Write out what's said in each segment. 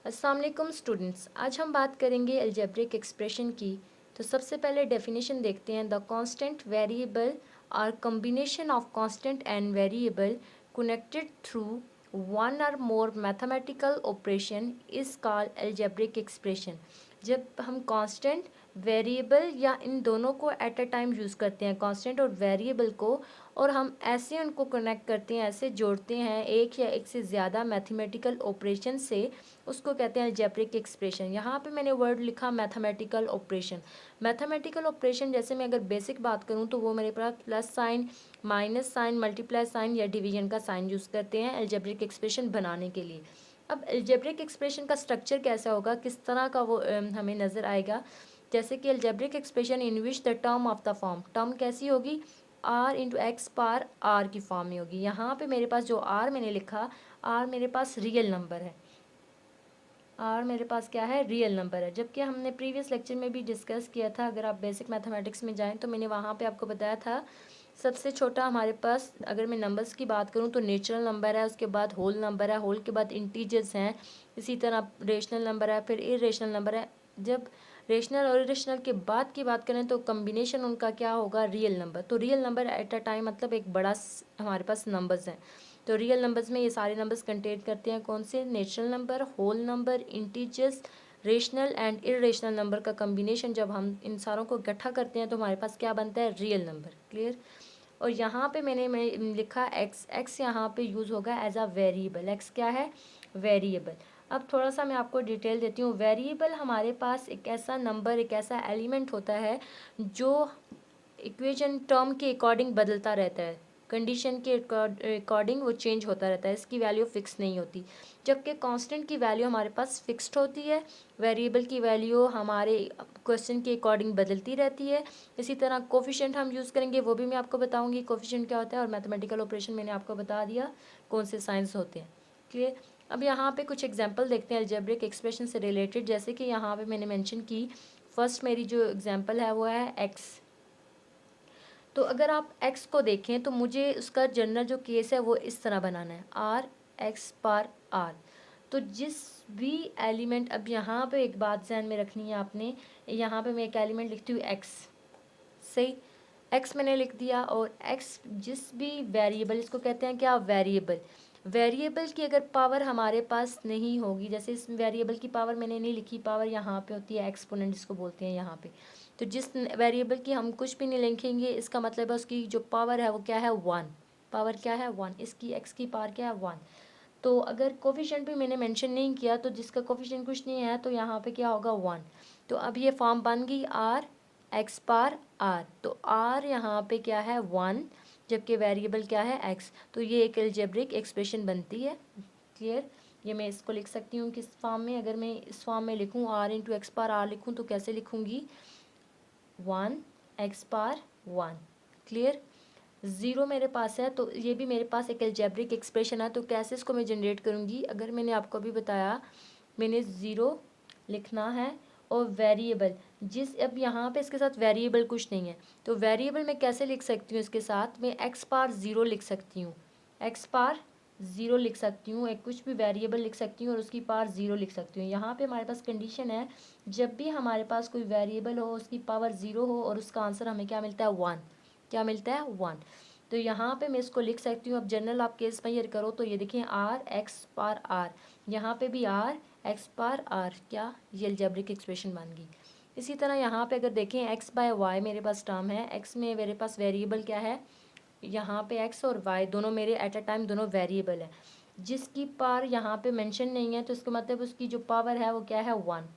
अस्सलाम वालेकुम स्टूडेंट्स, आज हम बात करेंगे अलजेब्रिक एक्सप्रेशन की। तो सबसे पहले डेफिनेशन देखते हैं। The constant variable are combination of constant and variable connected through one or more mathematical operation is called algebraic expression. जब हम कांस्टेंट वेरिएबल या इन दोनों को एट अ टाइम यूज़ करते हैं, कांस्टेंट और वेरिएबल को, और हम ऐसे उनको कनेक्ट करते हैं, ऐसे जोड़ते हैं एक या एक से ज़्यादा मैथमेटिकल ऑपरेशन से, उसको कहते हैं अलजेब्रिक एक्सप्रेशन। यहाँ पे मैंने वर्ड लिखा मैथमेटिकल ऑपरेशन। मैथमेटिकल ऑपरेशन जैसे मैं अगर बेसिक बात करूँ तो वो मेरे पास plus sign, minus sign, multiply sign या डिवीजन का साइन यूज़ करते हैं अलजेब्रिक एक्सप्रेशन बनाने के लिए। अब अलजेब्रिक एक्सप्रेशन का स्ट्रक्चर कैसा होगा, किस तरह का वो हमें नज़र आएगा। जैसे कि algebraic expression in which the term of the form, term कैसी होगी, आर इंटू एक्स पार आर की फॉर्म में होगी। यहाँ पे मेरे पास जो आर मैंने लिखा, आर मेरे पास रियल नंबर है, आर मेरे पास क्या है, रियल नंबर है। जबकि हमने प्रीवियस लेक्चर में भी डिस्कस किया था, अगर आप बेसिक मैथमेटिक्स में जाएं तो मैंने वहाँ पे आपको बताया था सबसे छोटा हमारे पास, अगर मैं नंबर्स की बात करूँ तो नेचुरल नंबर है, उसके बाद होल नंबर है, होल के बाद इंटीजर्स हैं, इसी तरह रेशनल नंबर है, फिर इरेशनल नंबर है। जब रेशनल और इरेशनल के बाद की बात करें तो कम्बिनेशन उनका क्या होगा, रियल नंबर। तो real number eight a time मतलब एक बड़ा हमारे पास नंबर्स हैं। तो रियल नंबर्स में ये सारे नंबर्स कंटेन करते हैं कौन से, natural number, whole number, integers, rational and irrational number का कम्बिनेशन। जब हम इन सारों को इकट्ठा करते हैं तो हमारे पास क्या बनता है, रियल नंबर। क्लियर। और यहाँ पे मैं लिखा एक्स, एक्स यहाँ पे यूज़ होगा एज अ वेरिएबल। एक्स क्या है, वेरिएबल। अब थोड़ा सा मैं आपको डिटेल देती हूँ। वेरिएबल हमारे पास एक ऐसा नंबर, एक ऐसा एलिमेंट होता है जो इक्वेशन टर्म के अकॉर्डिंग बदलता रहता है, कंडीशन के अकॉर्डिंग वो चेंज होता रहता है, इसकी वैल्यू फिक्स नहीं होती। जबकि कांस्टेंट की वैल्यू हमारे पास फिक्स्ड होती है, वेरिएबल की वैल्यू हमारे क्वेश्चन के अकॉर्डिंग बदलती रहती है। इसी तरह कोफिशिएंट हम यूज़ करेंगे, वो भी मैं आपको बताऊंगी कोफिशिएंट क्या होता है, और मैथमेटिकल ऑपरेशन मैंने आपको बता दिया कौन से साइंस होते हैं। क्लियर। अब यहाँ पे कुछ एग्जाम्पल देखते हैं अलजेब्रिक एक्सप्रेशन से रिलेटेड। जैसे कि यहाँ पे मैंने मेंशन की, फर्स्ट मेरी जो एग्जाम्पल है वो है एक्स। तो अगर आप x को देखें तो मुझे उसका जनरल जो केस है वो इस तरह बनाना है, आर एक्स पार आर। तो जिस भी एलिमेंट, अब यहाँ पे एक बात ध्यान में रखनी है आपने, यहाँ पे मैं एक एलिमेंट लिखती हूँ x, सही, x मैंने लिख दिया। और x जिस भी वेरिएबल, इसको कहते हैं क्या, वेरिएबल। वेरिएबल की अगर पावर हमारे पास नहीं होगी, जैसे इस वेरिएबल की पावर मैंने नहीं लिखी, पावर यहाँ पे होती है एक्सपोनेंट जिसको बोलते हैं यहाँ पे। तो जिस वेरिएबल की हम कुछ भी नहीं लिखेंगे, इसका मतलब है उसकी जो पावर है वो क्या है, वन। पावर क्या है, वन। इसकी एक्स की पावर क्या है, वन। तो अगर कोफिशिएंट भी मैंने मेंशन नहीं किया, तो जिसका कोफिशिएंट कुछ नहीं है तो यहाँ पे क्या होगा, वन। तो अब ये फॉर्म बन गई आर एक्स पार आर। तो आर यहाँ पे क्या है, वन, जबकि वेरिएबल क्या है, एक्स। तो ये एक अलजेब्रिक एक्सप्रेशन बनती है। क्लियर। ये मैं इसको लिख सकती हूँ किस फॉर्म में, अगर मैं इस फॉर्म में लिखूँ, आर इंटू एक्स पार आर लिखूँ तो कैसे लिखूँगी, one X power one. Clear. Zero मेरे पास है, तो ये भी मेरे पास एक अलजेब्रिक एक्सप्रेशन है। तो कैसे इसको मैं जनरेट करूँगी, अगर मैंने आपको अभी बताया, मैंने ज़ीरो लिखना है और वेरिएबल जिस, अब यहाँ पे इसके साथ वेरिएबल कुछ नहीं है, तो वेरिएबल मैं कैसे लिख सकती हूँ, इसके साथ मैं एक्स पार ज़ीरो लिख सकती हूँ, एक्स पार ज़ीरो लिख सकती हूँ, एक कुछ भी वेरिएबल लिख सकती हूँ और उसकी पावर ज़ीरो लिख सकती हूँ। यहाँ पे हमारे पास कंडीशन है, जब भी हमारे पास कोई वेरिएबल हो, उसकी पावर ज़ीरो हो और उसका आंसर हमें क्या मिलता है, वन। क्या मिलता है, वन। तो यहाँ पे मैं इसको लिख सकती हूँ। अब जनरल आप केस में करो तो ये देखिए, आर एक्स पार आर, यहाँ पे भी आर एक्स पार आर, क्या, ये अलजेब्रिक एक्सप्रेशन बन गई। इसी तरह यहाँ पे अगर देखें, एक्स बाय वाई मेरे पास टर्म है, एक्स में मेरे पास वेरिएबल क्या है, यहाँ पे एक्स और वाई दोनों मेरे एट अ टाइम दोनों वेरिएबल है, जिसकी पावर यहाँ पे मेंशन नहीं है, तो इसका मतलब उसकी जो पावर है वो क्या है, वन।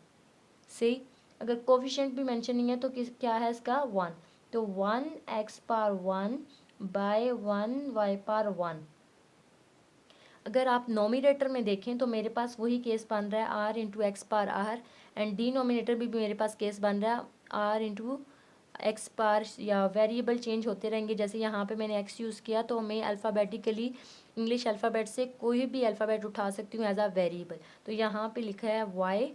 सही। अगर कोफिशिएंट भी मेंशन नहीं है तो किस क्या है इसका, वन। तो one X power one by one Y power one. अगर आप नोमिनेटर में देखें तो मेरे पास वही केस बन रहा है, R into X par R, and denominator भी मेरे पास केस बन रहा है, आर इंटू एक्स पार, या वेरिएबल चेंज होते रहेंगे। जैसे यहाँ पे मैंने एक्स यूज़ किया तो मैं अल्फ़ाबेटिकली इंग्लिश अल्फ़ाबेट से कोई भी अल्फ़ाबेट उठा सकती हूँ एज अ वेरिएबल। तो यहाँ पे लिखा है वाई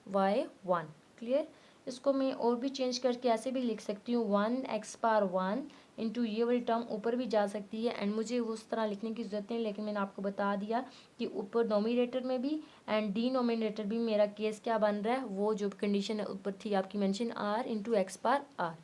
वाई वन। क्लियर। इसको मैं और भी चेंज करके ऐसे भी लिख सकती हूँ, one X power one into ये वाली टर्म ऊपर भी जा सकती है, एंड मुझे उस तरह लिखने की ज़रूरत नहीं, लेकिन मैंने आपको बता दिया कि ऊपर नोमिनेटर में भी एंड डिनोमिनेटर भी मेरा केस क्या बन रहा है, वो जो कंडीशन है ऊपर थी आपकी मेंशन, आर इंटू एक्स पार आर।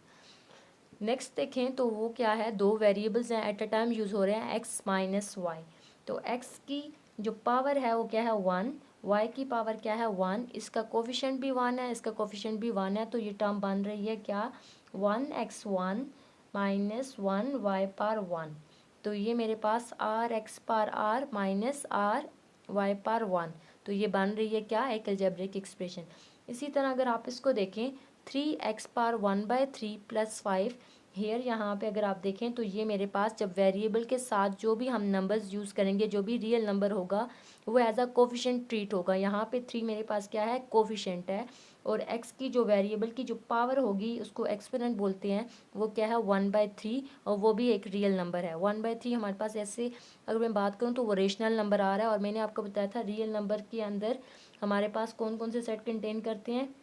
नेक्स्ट देखें तो वो क्या है, दो वेरिएबल्स हैं एट अ टाइम यूज़ हो रहे हैं, एक्स माइनस वाई। तो एक्स की जो पावर है वो क्या है 1, वाई की पावर क्या है 1, इसका कोफिशिएंट भी 1 है, इसका कोफिशिएंट भी 1 है, तो ये टर्म बन रही है क्या 1x1 माइनस 1 y पार 1। तो ये मेरे पास आर एक्स पार आर माइनस आर वाई पार 1, तो ये बन रही है क्या एक अलजेब्रिक एक्सप्रेशन। इसी तरह अगर आप इसको देखें 3x पार 1/3 प्लस 5, हेयर यहाँ पे अगर आप देखें तो ये मेरे पास जब वेरिएबल के साथ जो भी हम नंबर्स यूज़ करेंगे, जो भी रियल नंबर होगा वो एज अ कोफिशिएंट ट्रीट होगा। यहाँ पे 3 मेरे पास क्या है कोफिशिएंट है, और x की जो वेरिएबल की जो पावर होगी उसको एक्सपोनेंट बोलते हैं, वो क्या है 1/3, और वो भी एक रियल नंबर है। 1/3 हमारे पास ऐसे अगर मैं बात करूँ तो वो रेशनल नंबर आ रहा है, और मैंने आपको बताया था रियल नंबर के अंदर हमारे पास कौन कौन से सेट कंटेन करते हैं।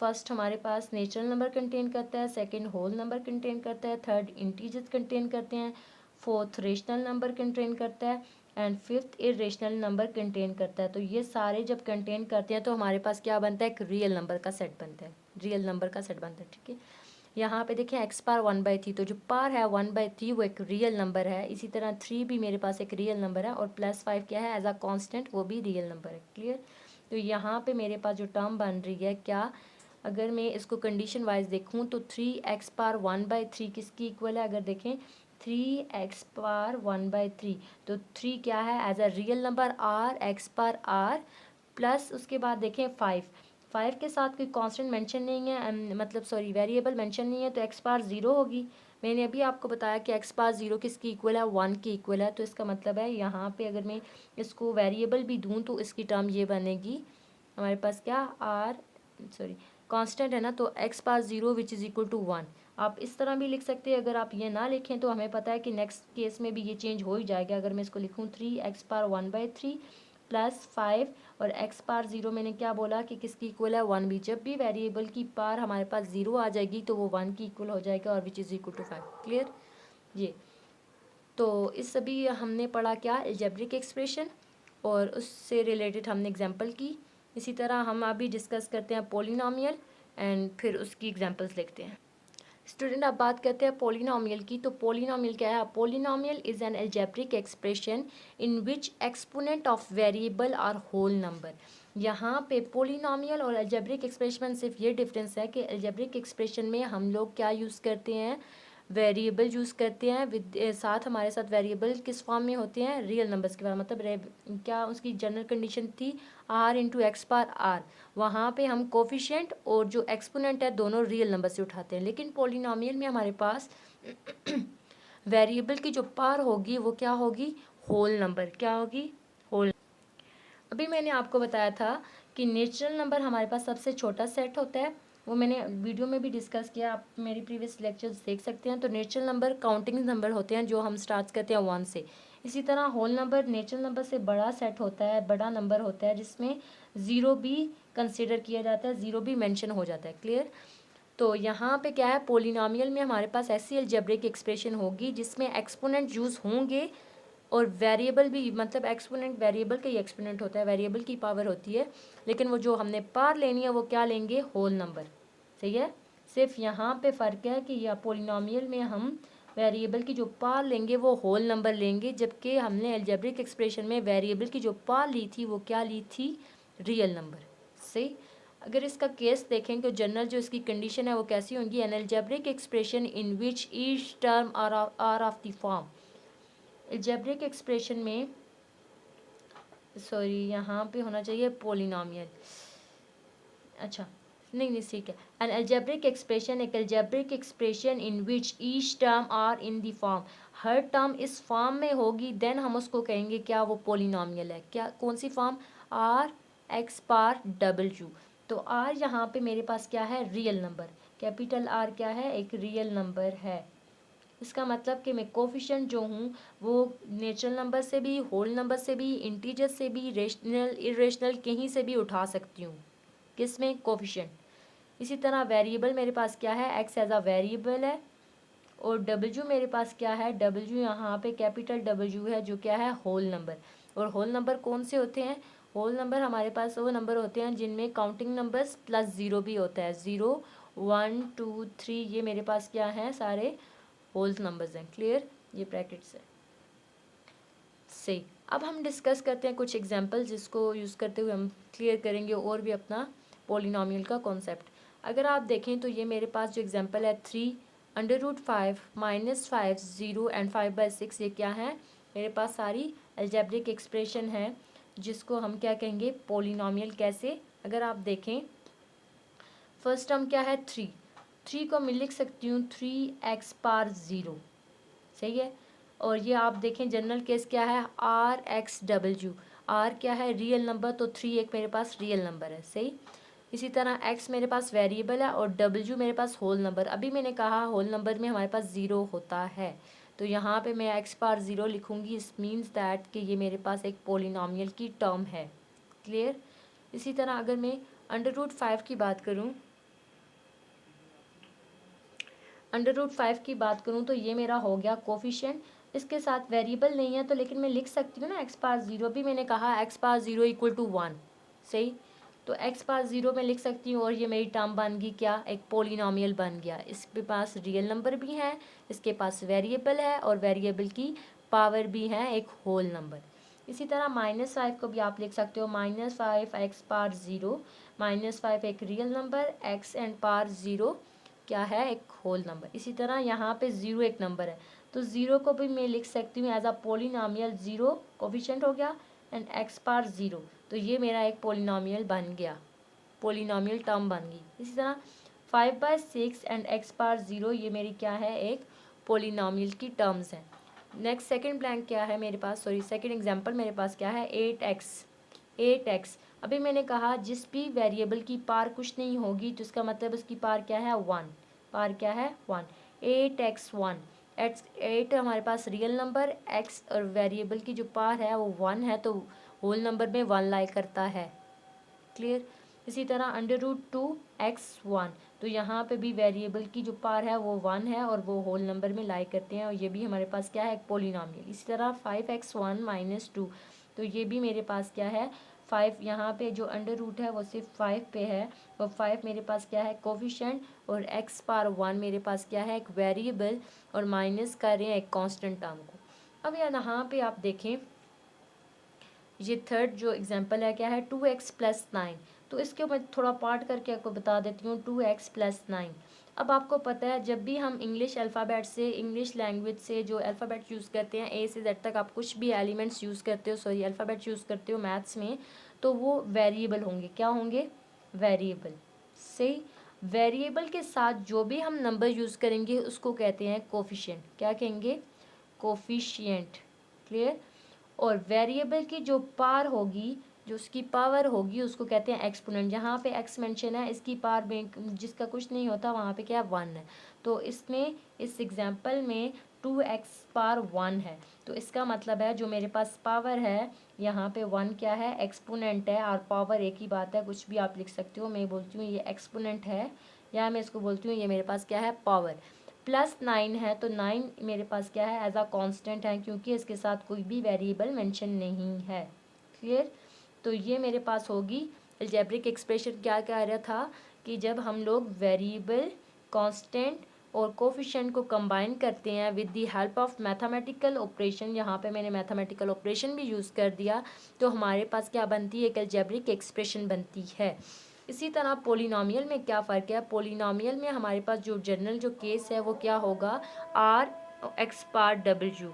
फर्स्ट हमारे पास नेचुरल नंबर कंटेन करता है, सेकंड होल नंबर कंटेन करता है, थर्ड इंटीजर्स कंटेन करते हैं, फोर्थ रेशनल नंबर कंटेन करता है, and fifth irrational number contain करता है। तो ये सारे जब कंटेन करते हैं तो हमारे पास क्या बनता है, एक रियल नंबर का सेट बनता है, रियल नंबर का सेट बनता है। ठीक है, यहाँ पे देखें एक्स पार 1/3, तो जो पार है 1/3 वो एक रियल नंबर है। इसी तरह 3 भी मेरे पास एक रियल नंबर है, और प्लस 5 क्या है एज अ कांस्टेंट, वो भी रियल नंबर है। क्लियर। तो यहाँ पे मेरे पास जो टर्म बन रही है क्या, अगर मैं इसको कंडीशन वाइज देखूँ तो 3x पार 1/3 किसकी इक्वल है, अगर देखें 3x पार 1/3, तो 3 क्या है as a real number R X par R, plus उसके बाद देखें 5 के साथ कोई कांस्टेंट मेंशन नहीं है, मतलब सॉरी वेरिएबल मेंशन नहीं है, तो एक्स पार 0 होगी। मैंने अभी आपको बताया कि एक्स पार 0 किसकी इक्वल है 1 की इक्वल है, तो इसका मतलब है यहाँ पे अगर मैं इसको वेरिएबल भी दूँ तो इसकी टर्म ये बनेगी हमारे पास क्या आर सॉरी कांस्टेंट है ना, तो X power 0 which is equal to 1। आप इस तरह भी लिख सकते हैं। अगर आप ये ना लिखें तो हमें पता है कि नेक्स्ट केस में भी ये चेंज हो ही जाएगा। अगर मैं इसको लिखूँ 3x पार 1/3 प्लस 5, और x पार 0 मैंने क्या बोला कि किसकी इक्वल है 1 भी। जब भी वेरिएबल की पार हमारे पास 0 आ जाएगी तो वो 1 की इक्वल हो जाएगा, और which is equal to 5। Clear. ये तो इस सभी हमने पढ़ा क्या अलजेब्रिक एक्सप्रेशन, और उससे रिलेटेड हमने एग्जांपल की। इसी तरह हम अभी डिस्कस करते हैं पॉलिनोमियल, एंड फिर उसकी एग्जांपल्स देखते हैं। स्टूडेंट अब बात करते हैं पॉलिनोमियल की। तो पॉलिनोमियल क्या है, polynomial is an algebraic expression in which exponent of variable are whole number. यहाँ पे पॉलिनोमियल और अलजेब्रिक एक्सप्रेशन में सिर्फ ये डिफरेंस है कि अलजेब्रिक एक्सप्रेशन में हम लोग क्या यूज़ करते हैं, वेरिएबल यूज़ करते हैं विद साथ हमारे साथ वेरिएबल किस फॉर्म में होते हैं, रियल नंबर्स के फॉर्म। मतलब क्या उसकी जनरल कंडीशन थी आर इंटू एक्स पार आर, वहाँ पे हम कोफिशिएंट और जो एक्सपोनेंट है दोनों रियल नंबर से उठाते हैं। लेकिन पॉलिनोमियल में हमारे पास वेरिएबल की जो पार होगी वो क्या होगी, होल नंबर। क्या होगी, होल। अभी मैंने आपको बताया था कि नेचुरल नंबर हमारे पास सबसे छोटा सेट होता है, वो मैंने वीडियो में भी डिस्कस किया, आप मेरी प्रीवियस लेक्चर्स देख सकते हैं। तो नेचुरल नंबर काउंटिंग नंबर होते हैं जो हम स्टार्ट करते हैं 1 से। इसी तरह होल नंबर नेचुरल नंबर से बड़ा सेट होता है, बड़ा नंबर होता है, जिसमें 0 भी कंसिडर किया जाता है, 0 भी मेंशन हो जाता है। क्लियर। तो यहाँ पे क्या है, पोलिनोमियल में हमारे पास ऐसी अलजेब्रिक एक्सप्रेशन होगी जिसमें एक्सपोनेंट यूज़ होंगे, और वेरिएबल भी, मतलब एक्सपोनेंट वेरिएबल का ही एक्सपोनेंट होता है, वेरिएबल की पावर होती है, लेकिन वो जो हमने पार लेनी है वो क्या लेंगे, होल नंबर। सही है। सिर्फ यहाँ पे फ़र्क है कि या पोलिनोमियल में हम वेरिएबल की जो पार लेंगे वो होल नंबर लेंगे, जबकि हमने अलजेब्रिक एक्सप्रेशन में वेरिएबल की जो पार ली थी वो क्या ली थी, रियल नंबर। सही। अगर इसका केस देखें तो जनरल जो इसकी कंडीशन है वो कैसी होंगी, an algebraic expression in which each term are of the form. Algebraic expression में सॉरी यहाँ पे होना चाहिए पोलिनोमियल, अच्छा नहीं नहीं ठीक है। एन अलजेब्रिक एक्सप्रेशन एक algebraic expression in which each term are in the form, हर टर्म इस फॉर्म में होगी, देन हम उसको कहेंगे क्या, वो पोलिनोमियल है। क्या, कौन सी फॉर्म, आर एक्स पार डबल यू। तो आर यहाँ पे मेरे पास क्या है, रियल नंबर, कैपिटल आर क्या है, एक रियल नंबर है। इसका मतलब कि मैं कोफिशिएंट जो हूँ वो नेचुरल नंबर से भी, होल नंबर से भी, इंटीजर से भी, रेशनल इरेशनल कहीं से भी उठा सकती हूँ। किस में, कोफिशिएंट। इसी तरह वेरिएबल मेरे पास क्या है, एक्स एज अ वेरिएबल है, और डब्ल्यू मेरे पास क्या है, डब्ल्यू यहाँ पे कैपिटल डब्ल्यू है जो क्या है, होल नंबर। और होल नंबर कौन से होते हैं, होल नंबर हमारे पास वो नंबर होते हैं जिनमें काउंटिंग नंबर्स प्लस ज़ीरो भी होता है। 0 1 2 3 ये मेरे पास क्या है, सारे होल नंबर्स हैं। क्लियर, ये ब्रैकेट्स है सही। अब हम डिस्कस करते हैं कुछ एग्जांपल जिसको यूज़ करते हुए हम क्लियर करेंगे और भी अपना पॉलिनॉमियल का कॉन्सेप्ट। अगर आप देखें तो ये मेरे पास जो एग्जांपल है 3√5 -5 0 एंड 5/6, ये क्या है, मेरे पास सारी अलजेब्रिक एक्सप्रेशन है जिसको हम क्या कहेंगे, पॉलिनॉमियल। कैसे, अगर आप देखें फर्स्ट टर्म क्या है, 3 को मैं लिख सकती हूँ 3x⁻0, सही है। और ये आप देखें जनरल केस क्या है, RX⁻, R क्या है, रियल नंबर, तो 3 एक मेरे पास रियल नंबर है, सही। इसी तरह x मेरे पास वेरिएबल है और W मेरे पास होल नंबर। अभी मैंने कहा होल नंबर में हमारे पास 0 होता है, तो यहाँ पे मैं x⁻0 लिखूँगी। इस मीन्स दैट कि ये मेरे पास एक पोलिनोमियल की टर्म है। क्लियर। इसी तरह अगर मैं √5 की बात करूँ, √5 की बात करूँ तो ये मेरा हो गया कोफिशिएंट। इसके साथ वेरिएबल नहीं है तो लेकिन मैं लिख सकती हूँ ना x⁻0, भी मैंने कहा x⁻0 = 1, सही। तो x⁻0 में लिख सकती हूँ और ये मेरी टर्म बन गई क्या, एक पोलिनोमियल बन गया। इसके पास रियल नंबर भी है, इसके पास वेरिएबल है और वेरिएबल की पावर भी है एक होल नंबर। इसी तरह -5 को भी आप लिख सकते हो, -5 x⁻0, -5 एक रियल नंबर, x एंड पार 0 क्या है, एक होल नंबर। इसी तरह यहाँ पे 0 एक नंबर है, तो 0 को भी मैं लिख सकती हूँ एज अ पोलिनोमियल। 0 कोफिशिएंट हो गया एंड x⁻0, तो ये मेरा एक पोलिनोमियल बन गया, पोलिनोमियल टर्म बन गई। इसी तरह 5/6 एंड x⁻0 ये मेरी क्या है, एक पोलिनोमियल की टर्म्स हैं। नेक्स्ट सेकंड ब्लैंक क्या है मेरे पास, सॉरी सेकंड एग्जांपल मेरे पास क्या है, 8x। अभी मैंने कहा जिस भी वेरिएबल की पार कुछ नहीं होगी तो इसका मतलब उसकी पार क्या है, 1। पार क्या है, 1। 8x1, 8 हमारे पास रियल नंबर, x और वेरिएबल की जो पार है वो 1 है, तो होल नंबर में 1 लाई करता है। क्लियर। इसी तरह √2x1, तो यहाँ पे भी वेरिएबल की जो पार है वो 1 है और वो होल नंबर में लाई करते हैं, और ये भी हमारे पास क्या है, एक पोलिनोमियल। इसी तरह 5x1 - 2, तो ये भी मेरे पास क्या है, 5। यहाँ पे जो √ है वो सिर्फ 5 पे है, और 5 मेरे पास क्या है, कोफिशिएंट, और x⁻1 मेरे पास क्या है, एक वेरिएबल, और माइनस कर रहे हैं एक कांस्टेंट टर्म को। अब यहाँ पे आप देखें, ये थर्ड जो एग्जांपल है क्या है, 2x + 9। तो इसके मैं थोड़ा पार्ट करके आपको बता देती हूँ। 2x + 9, अब आपको पता है जब भी हम इंग्लिश अल्फ़ाबेट से, इंग्लिश लैंग्वेज से जो अल्फ़ाबेट यूज़ करते हैं, A से Z तक आप कुछ भी एलिमेंट्स यूज़ करते हो, सॉरी अल्फ़ाबेट यूज़ करते हो मैथ्स में, तो वो वेरिएबल होंगे। क्या होंगे, वेरिएबल, सही। वेरिएबल के साथ जो भी हम नंबर यूज़ करेंगे उसको कहते हैं कोफिशिएंट। क्या कहेंगे, कोफिशिएंट। क्लियर। और वेरिएबल की जो पार होगी, जो उसकी पावर होगी, उसको कहते हैं एक्सपोनेंट। जहाँ पे x मेंशन है, इसकी पार में जिसका कुछ नहीं होता वहाँ पे क्या है, 1 है। तो इसमें इस एग्जांपल में 2x⁻1 है, तो इसका मतलब है जो मेरे पास पावर है यहाँ पे 1 क्या है, एक्सपोनेंट है। और पावर एक ही बात है, कुछ भी आप लिख सकते हो। मैं बोलती हूँ ये एक्सपोनेंट है, या मैं इसको बोलती हूँ ये मेरे पास क्या है, पावर। +9 है, तो 9 मेरे पास क्या है, एज अ कांस्टेंट है, क्योंकि इसके साथ कोई भी वेरिएबल मेंशन नहीं है। क्लियर। तो ये मेरे पास होगी अलजेब्रिक एक्सप्रेशन। क्या कह रहा था कि जब हम लोग वेरिएबल, कांस्टेंट और कोफिशिएंट को कंबाइन करते हैं with the help of mathematical operation, यहाँ पे मैंने मैथमेटिकल ऑपरेशन भी यूज़ कर दिया, तो हमारे पास क्या बनती है, एक अलजेब्रिक एक्सप्रेशन बनती है। इसी तरह पोलिनोमियल में क्या फ़र्क है, पोलिनोमियल में हमारे पास जो जनरल जो केस है वो क्या होगा, RX⁻W।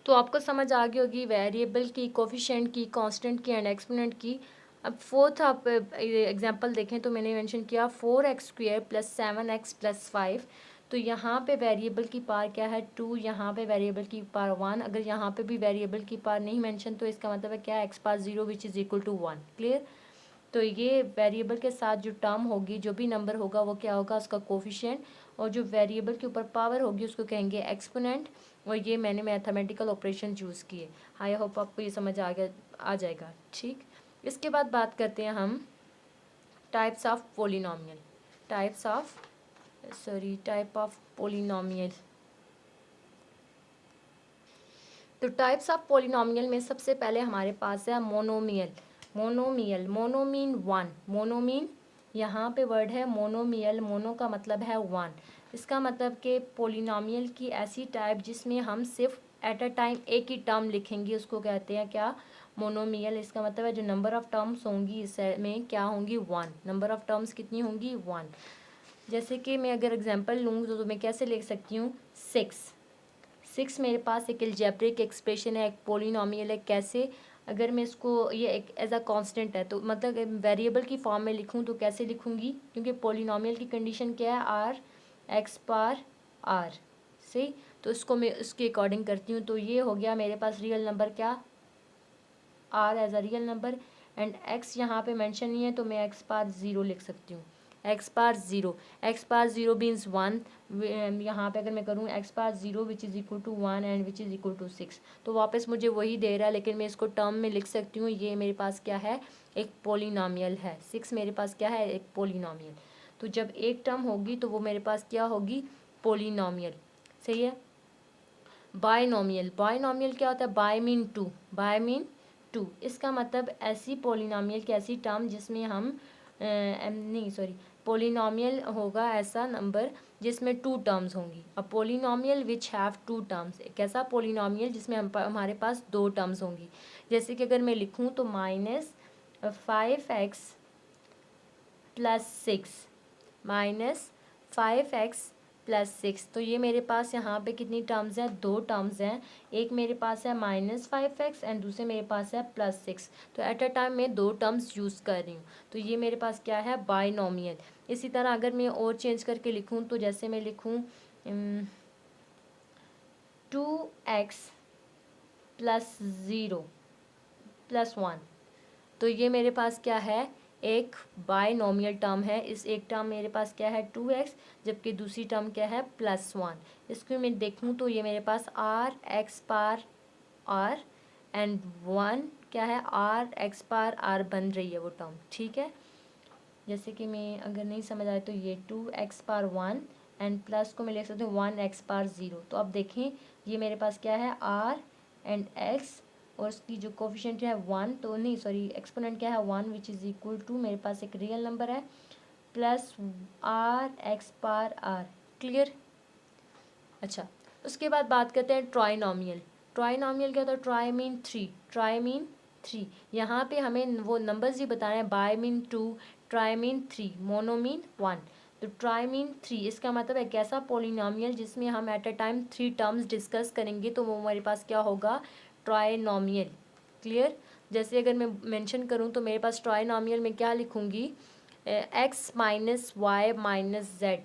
तो आपको समझ आ गई होगी वेरिएबल की, कोफिशिएंट की, कांस्टेंट की एंड एक्सपोनेंट की। अब फोर्थ आप एग्जांपल देखें तो मैंने मेंशन किया 4x² + 7x + 5। तो यहाँ पे वेरिएबल की पार क्या है, 2, यहाँ पे वेरिएबल की पार 1। अगर यहाँ पे भी वेरिएबल की पार नहीं मेंशन तो इसका मतलब है क्या है, x⁻0 which is equal to 1। Clear. तो ये वेरिएबल के साथ जो टर्म होगी, जो भी नंबर होगा वो क्या होगा, उसका कोफिशिएंट, और जो वेरिएबल के ऊपर पावर होगी उसको कहेंगे एक्सपोनेंट। और ये मैंने मैथमेटिकल ऑपरेशन यूज़ किए। आई होप आपको ये समझ आ जाएगा। ठीक। इसके बाद बात करते हैं हम types of polynomial. Types of type of polynomial. तो टाइप्स ऑफ पोलिनोमियल में सबसे पहले हमारे पास है monomial. Monomial, mono mean one, मोनोमीन यहाँ पे वर्ड है मोनोमियल, मोनो का मतलब है वन। इसका मतलब कि पोलिनोमियल की ऐसी टाइप जिसमें हम सिर्फ एट अ टाइम एक ही टर्म लिखेंगे उसको कहते हैं क्या, मोनोमियल। इसका मतलब है जो नंबर ऑफ टर्म्स होंगी इसमें क्या होंगी, वन। नंबर ऑफ टर्म्स कितनी होंगी, वन। जैसे कि मैं अगर एग्जांपल लूँ तो मैं कैसे लिख सकती हूँ, सिक्स मेरे पास एक अलजेब्रिक एक्सप्रेशन है, एक पोलिनोमियल है। कैसे, अगर मैं इसको ये एक एज अ कांस्टेंट है तो मतलब वेरिएबल की फॉर्म में लिखूं तो कैसे लिखूंगी, क्योंकि पोलिनोमियल की कंडीशन क्या है, आर एक्स पार आर। सही, तो इसको मैं इसके अकॉर्डिंग करती हूँ। तो ये हो गया मेरे पास रियल नंबर क्या, R as a real number, and X यहाँ पे मेंशन नहीं है तो मैं एक्स पार ज़ीरो लिख सकती हूँ। X power zero means one. यहाँ पे अगर मैं करूँ X power zero which is equal to one and which is equal to six, तो वापस मुझे वही दे रहा है, लेकिन मैं इसको टर्म में लिख सकती हूँ। ये मेरे पास क्या है, एक पोलिनोमियल है। सिक्स मेरे पास क्या है, एक पोलिनोमियल। तो जब एक टर्म होगी तो वो मेरे पास क्या होगी, पोलिनोमियल। सही है। बायनोमियल, बायनोमियल क्या होता है, bi mean two, bi mean two. इसका मतलब ऐसी पोलिनोमियल की ऐसी टर्म जिसमें हम पोलिनोमियल होगा ऐसा नंबर जिसमें टू टर्म्स होंगी। A polynomial which have two terms, एक ऐसा पोलिनोमियल जिसमें हमारे पास दो टर्म्स होंगी। जैसे कि अगर मैं लिखूं तो -5x + 6, -5x + 6, तो ये मेरे पास यहाँ पे कितनी टर्म्स हैं, दो टर्म्स हैं। एक मेरे पास है -5x एंड दूसरे मेरे पास है +6। तो एट अ टाइम मैं दो टर्म्स यूज़ कर रही हूँ, तो ये मेरे पास क्या है, बायनोमियल। इसी तरह अगर मैं और चेंज करके लिखूँ तो जैसे मैं लिखूँ 2x + 0 + 1, तो ये मेरे पास क्या है, एक बायनोमियल टर्म है। इस एक टर्म मेरे पास क्या है, 2x, जबकि दूसरी टर्म क्या है, +1। इसको मैं देखूँ तो ये मेरे पास R X par R and 1 क्या है, आर एक्स पार आर बन रही है वो टर्म। ठीक है, जैसे कि मैं अगर नहीं समझ आए तो ये 2x पार 1 एंड प्लस को मैं लिख सकती हूँ 1x पार 0। तो अब देखें ये मेरे पास क्या है, आर एंड एक्स, और उसकी जो कोफिशिएंट है 1, तो नहीं सॉरी एक्सपोनेंट क्या है, 1 विच इज़ इक्वल टू, मेरे पास एक रियल नंबर है, प्लस आर एक्स पार आर। क्लियर। अच्छा, उसके बाद बात करते हैं ट्राइनोमियल। ट्राइनोमियल क्या होता है, tri mean three, tri mean three. यहाँ पे हमें वो नंबर्स ही बताने हैं, bi mean two, tri mean three, mono mean one. तो ट्राई मीन थ्री, इसका मतलब एक ऐसा पोलिनोमियल जिसमें हम at a time three terms discuss करेंगे, तो वो हमारे पास क्या होगा, ट्राइनोमियल। क्लियर। जैसे अगर मैं मेंशन करूँ तो मेरे पास ट्राइनोमियल में क्या लिखूँगी, X minus Y minus Z,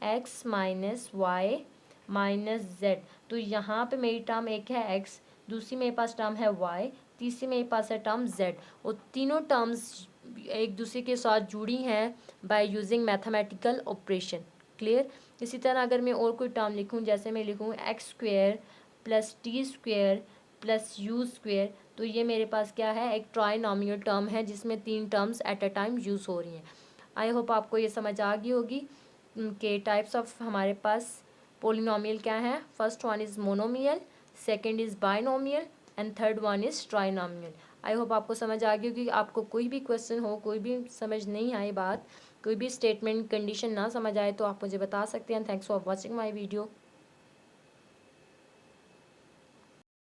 X minus Y minus Z. तो यहाँ पे मेरी टर्म एक है एक्स, दूसरी मेरे पास टर्म है वाई, तीसरी मेरे पास है टर्म जेड। और तीनों टर्म्स एक दूसरे के साथ जुड़ी हैं by using mathematical operation. Clear. इसी तरह अगर मैं और कोई टर्म लिखूँ, जैसे मैं लिखूँ x square plus T square plus you square, तो ये मेरे पास क्या है, एक ट्राइनोमियल टर्म है जिसमें तीन terms eight a time use हो रही हैं। आई होप आपको ये समझ आ गई होगी कि टाइप्स ऑफ हमारे पास पोलिनोमियल क्या है। First one is monomial, second is binomial and third one is trinomial. I hope आपको समझ आ गई होगी। आपको कोई भी क्वेश्चन हो, कोई भी समझ नहीं आई बात, कोई भी स्टेटमेंट कंडीशन ना समझ आए तो आप मुझे बता सकते हैं। Thanks for watching my video.